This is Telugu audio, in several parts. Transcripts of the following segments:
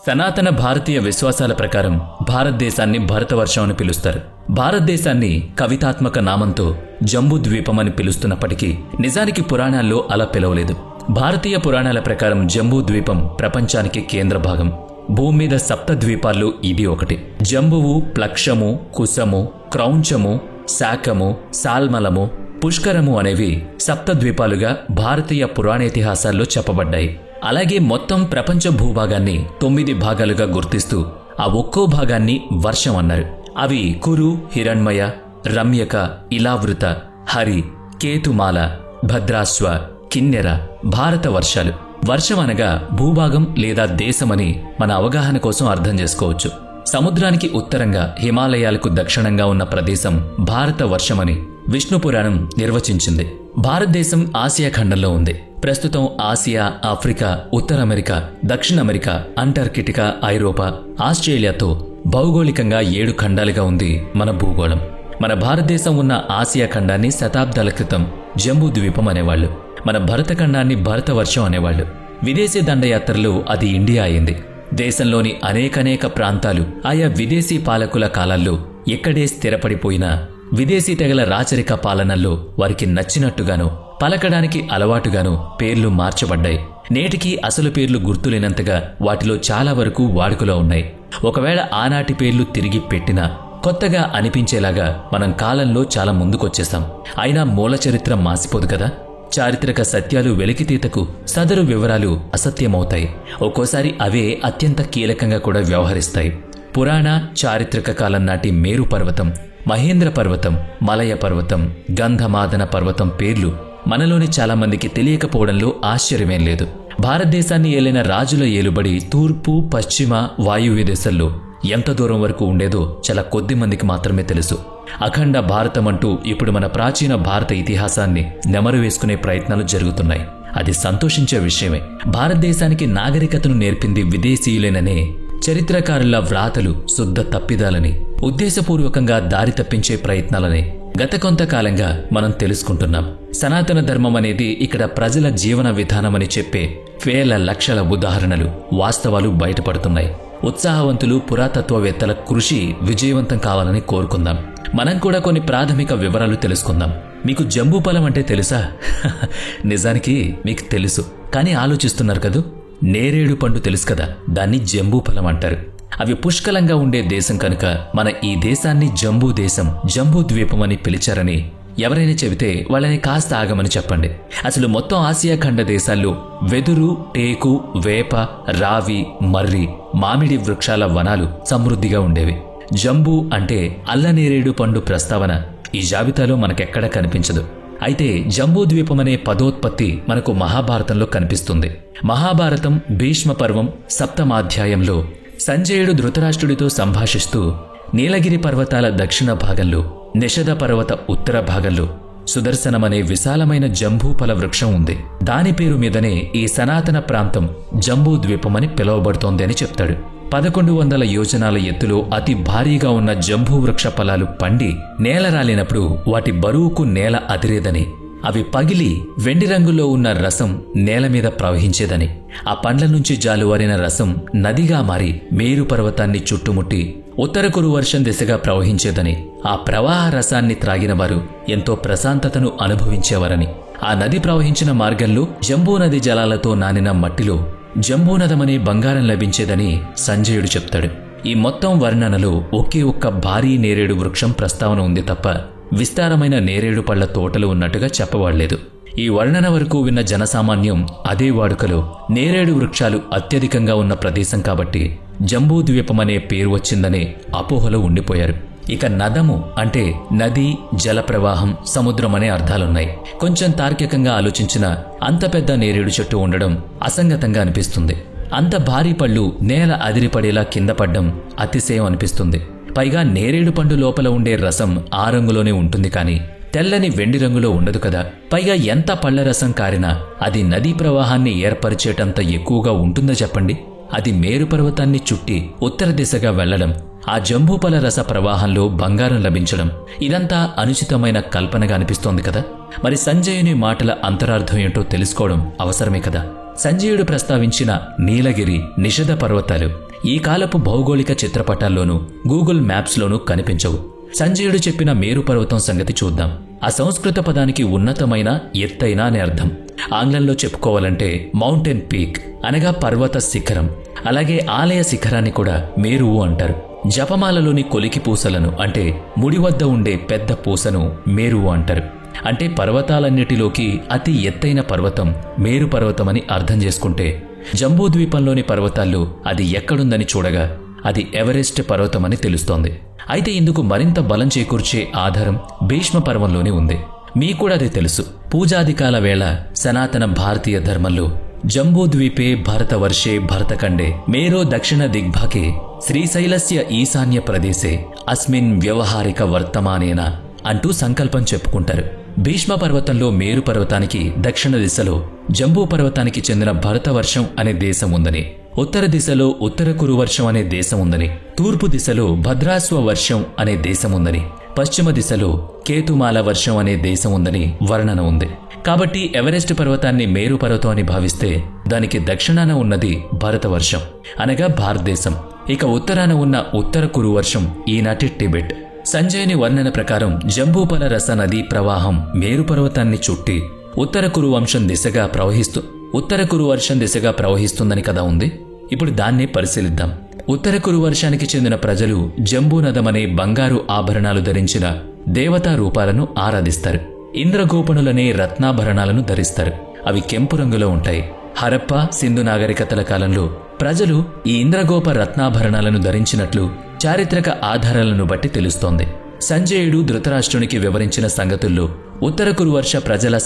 సనాతన భారతీయ విశ్వాసాల ప్రకారం భారతదేశాన్ని భరతవర్షం అని పిలుస్తారు. భారతదేశాన్ని కవితాత్మక నామంతో జంబూద్వీపం అని పిలుస్తున్నప్పటికీ నిజానికి పురాణాల్లో అలా పిలవలేదు. భారతీయ పురాణాల ప్రకారం జంబూద్వీపం ప్రపంచానికి కేంద్ర భాగం. భూమి మీద సప్తద్వీపాల్లో ఇది ఒకటి. జంబువు, ప్లక్షము, కుశము, క్రౌంచము, శాకము, సాల్మలము, పుష్కరము అనేవి సప్తద్వీపాలుగా భారతీయ పురాణేతిహాసాల్లో చెప్పబడ్డాయి. అలాగే మొత్తం ప్రపంచ భూభాగాన్ని 9 భాగాలుగా గుర్తిస్తూ ఆ ఒక్కో భాగాన్ని వర్షం అన్నారు. అవి కురు, హిరణ్మయ, రమ్యక, ఇలావృత, హరి, కేతుమాల, భద్రాశ్వ, కిన్నెర, భారత వర్షాలు. వర్షం అనగా భూభాగం లేదా దేశమని మన అవగాహన కోసం అర్థం చేసుకోవచ్చు. సముద్రానికి ఉత్తరంగా హిమాలయాలకు దక్షిణంగా ఉన్న ప్రదేశం భారత వర్షమని విష్ణు పురాణం నిర్వచించింది. భారతదేశం ఆసియా ఖండంలో ఉంది. ప్రస్తుతం ఆసియా, ఆఫ్రికా, ఉత్తర అమెరికా, దక్షిణ అమెరికా, అంటార్కిటికా, ఐరోపా, ఆస్ట్రేలియాతో భౌగోళికంగా 7 ఖండాలుగా ఉంది మన భూగోళం. మన భారతదేశం ఉన్న ఆసియా ఖండాన్ని శతాబ్దాల క్రితం జంబూద్వీపం అనేవాళ్లు. మన భరతఖండాన్ని భరతవర్షం అనేవాళ్లు. విదేశీ దండయాత్రలో అది ఇండియా అయింది. దేశంలోని అనేక ప్రాంతాలు ఆయా విదేశీ పాలకుల కాలాల్లో ఎక్కడే స్థిరపడిపోయినా విదేశీ తెగల రాచరిక పాలనల్లో వారికి నచ్చినట్టుగానో పలకడానికి అలవాటుగానో పేర్లు మార్చబడ్డాయి. నేటికి అసలు పేర్లు గుర్తులేనంతగా వాటిలో చాలా వరకు వాడుకలో ఉన్నాయి. ఒకవేళ ఆనాటి పేర్లు తిరిగి పెట్టినా కొత్తగా అనిపించేలాగా మనం కాలంలో చాలా ముందుకొచ్చేస్తాం. అయినా మూల చరిత్ర మాసిపోదు కదా. చారిత్రక సత్యాలు వెలికితీతకు సదరు వివరాలు అసత్యమవుతాయి. ఒక్కోసారి అవే అత్యంత కీలకంగా కూడా వ్యవహరిస్తాయి. పురాణ చారిత్రక కాలం నాటి మేరు పర్వతం, మహేంద్ర పర్వతం, మలయ పర్వతం, గంధమాదన పర్వతం పేర్లు మనలోని చాలా మందికి తెలియకపోవడంలో ఆశ్చర్యమేం లేదు. భారతదేశాన్ని ఏలిన రాజుల ఏలుబడి తూర్పు, పశ్చిమ, వాయువ్య దేశాల్లో ఎంత దూరం వరకు ఉండేదో చాలా కొద్ది మందికి మాత్రమే తెలుసు. అఖండ భారతమంటూ ఇప్పుడు మన ప్రాచీన భారత ఇతిహాసాన్ని నెమరు వేసుకునే ప్రయత్నాలు జరుగుతున్నాయి. అది సంతోషించే విషయమే. భారతదేశానికి నాగరికతను నేర్పింది విదేశీయులేననే చరిత్రకారుల వ్రాతలు శుద్ధ తప్పిదాలని, ఉద్దేశపూర్వకంగా దారి తప్పించే ప్రయత్నాలని గత కొంతకాలంగా మనం తెలుసుకుంటున్నాం. సనాతన ధర్మం అనేది ఇక్కడ ప్రజల జీవన విధానమని చెప్పే వేల లక్షల ఉదాహరణలు, వాస్తవాలు బయటపడుతున్నాయి. ఉత్సాహవంతులు, పురాతత్వవేత్తల కృషి విజయవంతం కావాలని కోరుకుందాం. మనం కూడా కొన్ని ప్రాథమిక వివరాలు తెలుసుకుందాం. మీకు జంబూఫలం అంటే తెలుసా? నిజానికి మీకు తెలుసు, కానీ ఆలోచిస్తున్నారు కదూ. నేరేడు పండు తెలుసు కదా, దాన్ని జంబూఫలం అంటారు. అవి పుష్కలంగా ఉండే దేశం కనుక మన ఈ దేశాన్ని జంబూ దేశం, జంబూద్వీపం అని పిలిచారని ఎవరైనా చెబితే వాళ్ళని కాస్త ఆగమని చెప్పండి. అసలు మొత్తం ఆసియా ఖండ దేశాల్లో వెదురు, టేకు, వేప, రావి, మర్రి, మామిడి వృక్షాల వనాలు సమృద్ధిగా ఉండేవి. జంబూ అంటే అల్లనేరేడు పండు ప్రస్తావన ఈ జాబితాలో మనకెక్కడా కనిపించదు. అయితే జంబూద్వీపమనే పదోత్పత్తి మనకు మహాభారతంలో కనిపిస్తుంది. మహాభారతం భీష్మ పర్వం 7వ సంజయుడు ధృతరాష్ట్రుడితో సంభాషిస్తూ నీలగిరి పర్వతాల దక్షిణ భాగంలో, నిషద పర్వత ఉత్తర భాగంలో సుదర్శనమనే విశాలమైన జంబూఫల వృక్షం ఉంది. దాని పేరు మీదనే ఈ సనాతన ప్రాంతం జంబూద్వీపమని పిలువబడుతోంది అని చెప్తాడు. 1100 యోజనాల ఎత్తులో అతి భారీగా ఉన్న జంబూ వృక్ష ఫలాలు పండి నేల రాలినప్పుడు వాటి బరువుకు నేల అదిరేదని, అవి పగిలి వెండి రంగులో ఉన్న రసం నేల మీద ప్రవహించేదని, ఆ పండ్ల నుంచి జాలువారిన రసం నదిగా మారి మేరు పర్వతాన్ని చుట్టుముట్టి ఉత్తర కురు వర్షం దిశగా ప్రవహించేదని, ఆ ప్రవాహ రసాన్ని త్రాగిన వారు ఎంతో ప్రశాంతతను అనుభవించేవారని, ఆ నది ప్రవహించిన మార్గంలో జంబూ నది జలాలతో నానిన మట్టిలో జంబూనదమనే బంగారం లభించేదని సంజయుడు చెప్తాడు. ఈ మొత్తం వర్ణనలో ఒకే ఒక్క భారీ నేరేడు వృక్షం ప్రస్తావన ఉంది తప్ప విస్తారమైన నేరేడు పళ్ల తోటలు ఉన్నట్టుగా చెప్పబడలేదు. ఈ వర్ణన వరకు విన్న జనసామాన్యం అదే వాడుకలో నేరేడు వృక్షాలు అత్యధికంగా ఉన్న ప్రదేశం కాబట్టి జంబూద్వీపమనే పేరు వచ్చిందనే అపోహలో ఉండిపోయారు. ఇక నదము అంటే నది, జలప్రవాహం, సముద్రం అనే అర్థాలున్నాయి. కొంచెం తార్కికంగా ఆలోచించినా అంత పెద్ద నేరేడు చెట్టు ఉండడం అసంగతంగా అనిపిస్తుంది. అంత భారీ పళ్ళు నేల అదిరిపడేలా కింద పడ్డం అతిశయం అనిపిస్తుంది. పైగా నేరేడు పండు లోపల ఉండే రసం ఆ రంగులోనే ఉంటుంది, కానీ తెల్లని వెండి రంగులో ఉండదు కదా. పైగా ఎంత పళ్ల రసం కారినా అది నదీ ప్రవాహాన్ని ఏర్పరిచేటంత ఎక్కువగా ఉంటుందో చెప్పండి. అది మేరు పర్వతాన్ని చుట్టి ఉత్తర దిశగా వెళ్లడం, ఆ జంబూఫల రస ప్రవాహంలో బంగారం లభించడం, ఇదంతా అనుచితమైన కల్పనగా అనిపిస్తోంది కదా. మరి సంజయుని మాటల అంతరార్థం ఏంటో తెలుసుకోవడం అవసరమే కదా. సంజయుడు ప్రస్తావించిన నీలగిరి, నిషధ పర్వతాలు ఈ కాలపు భౌగోళిక చిత్రపటాల్లోనూ గూగుల్ మ్యాప్స్లోనూ కనిపించవు. సంజయుడు చెప్పిన మేరు పర్వతం సంగతి చూద్దాం. ఆ సంస్కృత పదానికి ఉన్నతమైన, ఎత్తైన అనే అర్థం. ఆంగ్లంలో చెప్పుకోవాలంటే మౌంటైన్ పీక్ అనగా పర్వత శిఖరం. అలాగే ఆలయ శిఖరాన్ని కూడా మేరువు అంటారు. జపమాలలోని కొలికి పూసలను అంటే ముడి వద్ద ఉండే పెద్ద పూసను మేరువు అంటారు. అంటే పర్వతాలన్నిటిలోకి అతి ఎత్తైన పర్వతం మేరు పర్వతమని అర్థం చేసుకుంటే, జంబూద్వీపంలోని పర్వతాల్లో అది ఎక్కడుందని చూడగా అది ఎవరెస్ట్ పర్వతమని తెలుస్తోంది. అయితే ఇందుకు మరింత బలం చేకూర్చే ఆధారం భీష్మ పర్వంలోనే ఉంది. మీకూడా అది తెలుసు. పూజాదికాల వేళ సనాతన భారతీయ ధర్మంలో జంబూద్వీపే భరతవర్షే భరతఖండే మేరో దక్షిణ దిగ్భాగే శ్రీశైలస్య ఈశాన్య ప్రదేశే అస్మిన్ వ్యవహారిక వర్తమానేన అంటూ సంకల్పం చెప్పుకుంటారు. భీష్మ పర్వతంలో మేరు పర్వతానికి దక్షిణ దిశలో జంబూ పర్వతానికి చెందిన భరతవర్షం అనే దేశం ఉందని, ఉత్తర దిశలో ఉత్తర కురువర్షం అనే దేశం ఉందని, తూర్పు దిశలో భద్రాస్వ వర్షం అనే దేశం ఉందని, పశ్చిమ దిశలో కేతుమాల వర్షం అనే దేశం ఉందని వర్ణన ఉంది. కాబట్టి ఎవరెస్ట్ పర్వతాన్ని మేరు పర్వతం అని భావిస్తే దానికి దక్షిణాన ఉన్నది భరతవర్షం అనగా భారతదేశం. ఇక ఉత్తరాన ఉన్న ఉత్తర కురువర్షం ఈనాటి టిబెట్. సంజయుని వర్ణన ప్రకారం జంబూపల రస నదీ ప్రవాహం మేరు పర్వతాన్ని చుట్టి ఉత్తర కురువర్షం దిశగా ప్రవహిస్తుందని కదా ఉంది. ఇప్పుడు దాన్నే పరిశీలిద్దాం. ఉత్తర కురువర్షానికి చెందిన ప్రజలు జంబూనదమనే బంగారు ఆభరణాలు ధరించిన దేవతా రూపాలను ఆరాధిస్తారు. ఇంద్రగోపణులనే రత్నాభరణాలను ధరిస్తారు. అవి కెంపు రంగులో ఉంటాయి. హరప్ప, సింధు నాగరికతల కాలంలో ప్రజలు ఈ ఇంద్రగోప రత్నాభరణాలను ధరించినట్లు చారిత్రక ఆధారాలను బట్టి తెలుస్తోంది. సంజయుడు ధృతరాష్ట్రునికి వివరించిన సంగతుల్లో ఉత్తర కురువర్ష ప్రజల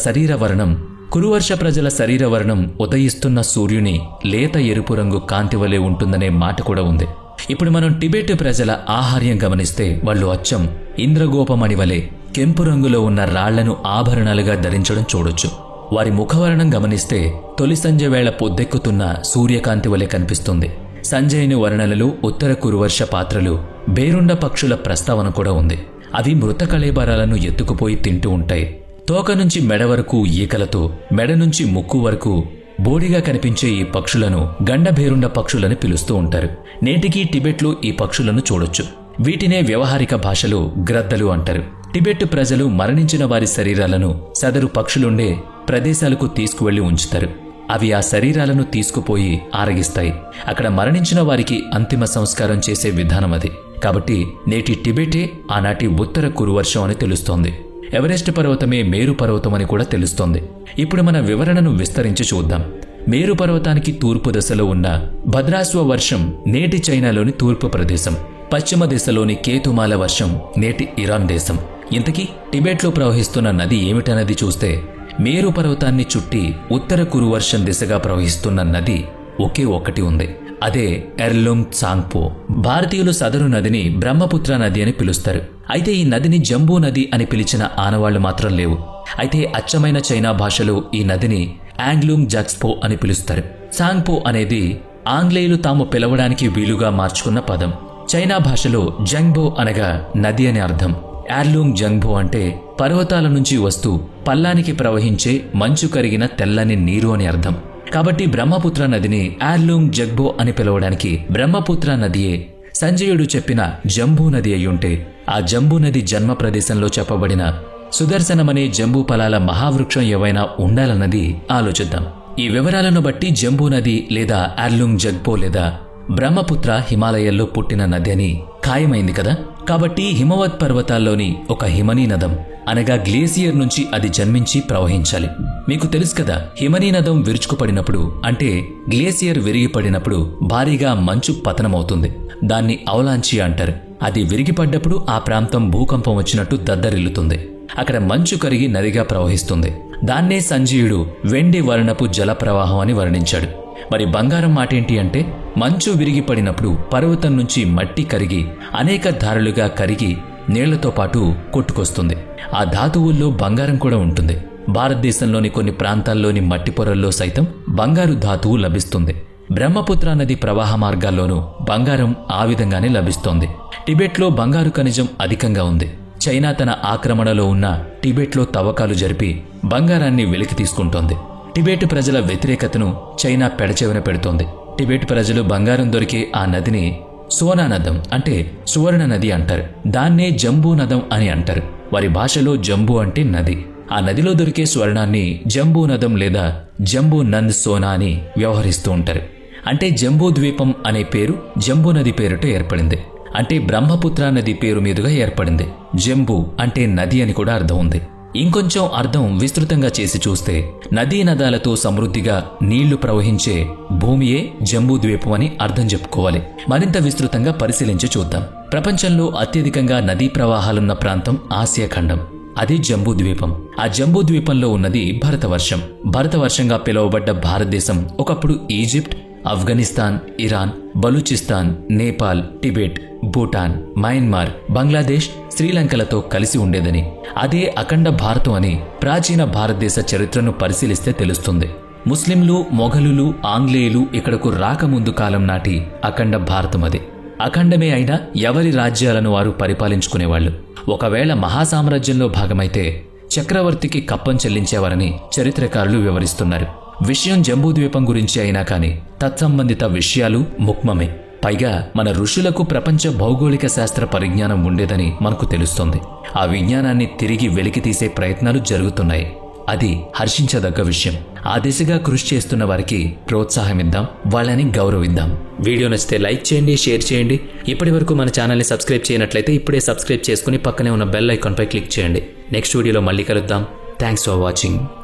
శరీర వర్ణం ఉదయిస్తున్న సూర్యుని లేత ఎరుపు రంగు కాంతి వలె ఉంటుందనే మాట కూడా ఉంది. ఇప్పుడు మనం టిబెట్ ప్రజల ఆహార్యం గమనిస్తే వాళ్ళు అచ్చం ఇంద్రగోపమణి వలె కెంపు రంగులో ఉన్న రాళ్లను ఆభరణాలుగా ధరించడం చూడొచ్చు. వారి ముఖవర్ణం గమనిస్తే తొలి సంధ్య వేళ పొద్దెక్కుతున్న సూర్యకాంతి వలె కనిపిస్తుంది. సంజయుని వర్ణనలు ఉత్తర కురువర్ష పాత్రలు బేరుండ పక్షుల ప్రస్తావన కూడా ఉంది. అవి మృత కళేబరాలను ఎత్తుకుపోయి తింటూ ఉంటాయి. తోక నుంచి మెడ వరకు ఈకలతో, మెడ నుంచి ముక్కు వరకు బోడిగా కనిపించే ఈ పక్షులను గండభేరుండ పక్షులని పిలుస్తూ ఉంటారు. నేటికీ టిబెట్లో ఈ పక్షులను చూడొచ్చు. వీటినే వ్యవహారిక భాషలో గ్రద్దలు అంటారు. టిబెట్ ప్రజలు మరణించిన వారి శరీరాలను సదరు పక్షులుండే ప్రదేశాలకు తీసుకువెళ్లి ఉంచుతారు. అవి ఆ శరీరాలను తీసుకుపోయి ఆరగిస్తాయి. అక్కడ మరణించిన వారికి అంతిమ సంస్కారం చేసే విధానం అది. కాబట్టి నేటి టిబెటే ఆనాటి ఉత్తర కురువర్షం అని తెలుస్తోంది. ఎవరెస్ట్ పర్వతమే మేరు పర్వతం అని కూడా తెలుస్తోంది. ఇప్పుడు మన వివరణను విస్తరించి చూద్దాం. మేరు పర్వతానికి తూర్పు దశలో ఉన్న భద్రాస్వ వర్షం నేటి చైనాలోని తూర్పు ప్రదేశం, పశ్చిమ దిశలోని కేతుమాల వర్షం నేటి ఇరాన్ దేశం. ఇంతకీ టిబెట్లో ప్రవహిస్తున్న నది ఏమిటన్నది చూస్తే మేరు పర్వతాన్ని చుట్టి ఉత్తర కురువర్షం దిశగా ప్రవహిస్తున్న నది ఒకే ఒక్కటి ఉంది. అదే ఎర్లుంగ్ చాంగ్పో. భారతీయులు సదరు నదిని బ్రహ్మపుత్ర నది అని పిలుస్తారు. అయితే ఈ నదిని జంబూ నది అని పిలిచిన ఆనవాళ్లు మాత్రం లేవు. అయితే అచ్చమైన చైనా భాషలో ఈ నదిని యాంగ్లూంగ్ జాక్స్పో అని పిలుస్తారు. చాంగ్పో అనేది ఆంగ్లేయులు తాము పిలవడానికి వీలుగా మార్చుకున్న పదం. చైనా భాషలో జంగ్బో అనగా నది అని అర్థం. యార్లూంగ్ జంగ్బో అంటే పర్వతాల నుంచి వస్తూ పల్లానికి ప్రవహించే మంచు కరిగిన తెల్లని నీరు అని అర్థం. కాబట్టి బ్రహ్మపుత్ర నదిని యార్లూంగ్ జగ్బో అని పిలవడానికి బ్రహ్మపుత్ర నదియే సంజయుడు చెప్పిన జంబూ నది అయ్యుంటే, ఆ జంబూ నది జన్మ ప్రదేశంలో చెప్పబడిన సుదర్శనమనే జంబూ ఫలాల మహావృక్షం ఏవైనా ఉండాలన్నది ఆలోచిద్దాం. ఈ వివరాలను బట్టి జంబూ నది లేదా యార్లూంగ్ జగ్బో లేదా బ్రహ్మపుత్ర హిమాలయాల్లో పుట్టిన నది అని ఖాయమైంది కదా. కాబట్టి హిమవత్ పర్వతాల్లోని ఒక హిమనీ నదం అనగా గ్లేసియర్ నుంచి అది జన్మించి ప్రవహించాలి. మీకు తెలుసు కదా, హిమనీ నదం విరుచుకుపడినప్పుడు అంటే గ్లేసియర్ విరిగిపడినప్పుడు భారీగా మంచు పతనమవుతుంది. దాన్ని అవలాంచి అంటారు. అది విరిగిపడ్డప్పుడు ఆ ప్రాంతం భూకంపం వచ్చినట్టు దద్దరిల్లుతుంది. అక్కడ మంచు కరిగి నదిగా ప్రవహిస్తుంది. దాన్నే సంజయుడు వెండి వర్ణపు జల ప్రవాహం అని వర్ణించాడు. మరి బంగారం మాటేంటి అంటే, మంచు విరిగిపడినప్పుడు పర్వతం నుంచి మట్టి కరిగి అనేక ధారలుగా కరిగి నీళ్లతో పాటు కొట్టుకొస్తుంది. ఆ ధాతువుల్లో బంగారం కూడా ఉంటుంది. భారతదేశంలోని కొన్ని ప్రాంతాల్లోని మట్టి పొరల్లో సైతం బంగారు ధాతువు లభిస్తుంది. బ్రహ్మపుత్ర నది ప్రవాహ మార్గాల్లోనూ బంగారం ఆ విధంగానే లభిస్తోంది. టిబెట్లో బంగారు ఖనిజం అధికంగా ఉంది. చైనా తన ఆక్రమణలో ఉన్న టిబెట్లో తవ్వకాలు జరిపి బంగారాన్ని వెలికి తీసుకుంటోంది. టిబెట్ ప్రజల వ్యతిరేకతను చైనా పెడచెవిన పెడుతోంది. టిబెట్ ప్రజలు బంగారం దొరికే ఆ నదిని సోనా నదం అంటే సువర్ణ నది అంటారు. దాన్నే జంబూ నదం అని అంటారు. వారి భాషలో జంబూ అంటే నది. ఆ నదిలో దొరికే స్వర్ణాన్ని జంబూ నదం లేదా జంబూ నంద్ సోనా అని వ్యవహరిస్తూ ఉంటారు. అంటే జంబూ ద్వీపం అనే పేరు జంబూ నది పేరుతో ఏర్పడింది. అంటే బ్రహ్మపుత్ర నది పేరు మీదుగా ఏర్పడింది. జంబూ అంటే నది అని కూడా అర్థం ఉంది. ఇంకొంచెం అర్థం విస్తృతంగా చేసి చూస్తే నదీ నదాలతో సమృద్ధిగా నీళ్లు ప్రవహించే భూమియే జంబూ ద్వీపం అని అర్థం చెప్పుకోవాలి. మరింత విస్తృతంగా పరిశీలించి చూద్దాం. ప్రపంచంలో అత్యధికంగా నదీ ప్రవాహాలున్న ప్రాంతం ఆసియా ఖండం. అది జంబూ ద్వీపం. ఆ జంబూ ద్వీపంలో ఉన్నది భరతవర్షం. భరతవర్షంగా పిలువబడ్డ భారతదేశం ఒకప్పుడు Egypt, Afghanistan, Iran, Balochistan, Nepal, Tibet, Bhutan, Myanmar, Bangladesh, శ్రీలంకలతో కలిసి ఉండేదని, అదే అఖండ భారతం అని ప్రాచీన భారతదేశ చరిత్రను పరిశీలిస్తే తెలుస్తుంది. ముస్లింలు, మొఘలులు, ఆంగ్లేయులు ఇక్కడకు రాకముందు కాలం నాటి అఖండ భారతం అది. అఖండమే అయినా ఎవరి రాజ్యాలను వారు పరిపాలించుకునేవాళ్లు. ఒకవేళ మహాసామ్రాజ్యంలో భాగమైతే చక్రవర్తికి కప్పం చెల్లించేవారని చరిత్రకారులు వివరిస్తున్నారు. విషయం జంబూద్వీపం గురించి అయినా కానీ తత్సంబంధిత విషయాలు ముఖ్యమే. పైగా మన ఋషులకు ప్రపంచ భౌగోళిక శాస్త్ర పరిజ్ఞానం ఉండేదని మనకు తెలుస్తోంది. ఆ విజ్ఞానాన్ని తిరిగి వెలికితీసే ప్రయత్నాలు జరుగుతున్నాయి. అది హర్షించదగ్గ విషయం. ఆ దిశగా కృషి చేస్తున్న వారికి ప్రోత్సాహమిద్దాం, వాళ్ళని గౌరవిద్దాం. వీడియో నచ్చితే లైక్ చేయండి, షేర్ చేయండి. ఇప్పటి వరకు మన ఛానల్ని సబ్స్క్రైబ్ చేయనట్లయితే ఇప్పుడే సబ్స్క్రైబ్ చేసుకుని పక్కనే ఉన్న బెల్ ఐకాన్పై క్లిక్ చేయండి. నెక్స్ట్ వీడియోలో మళ్ళీ కలుద్దాం. Thanks for watching.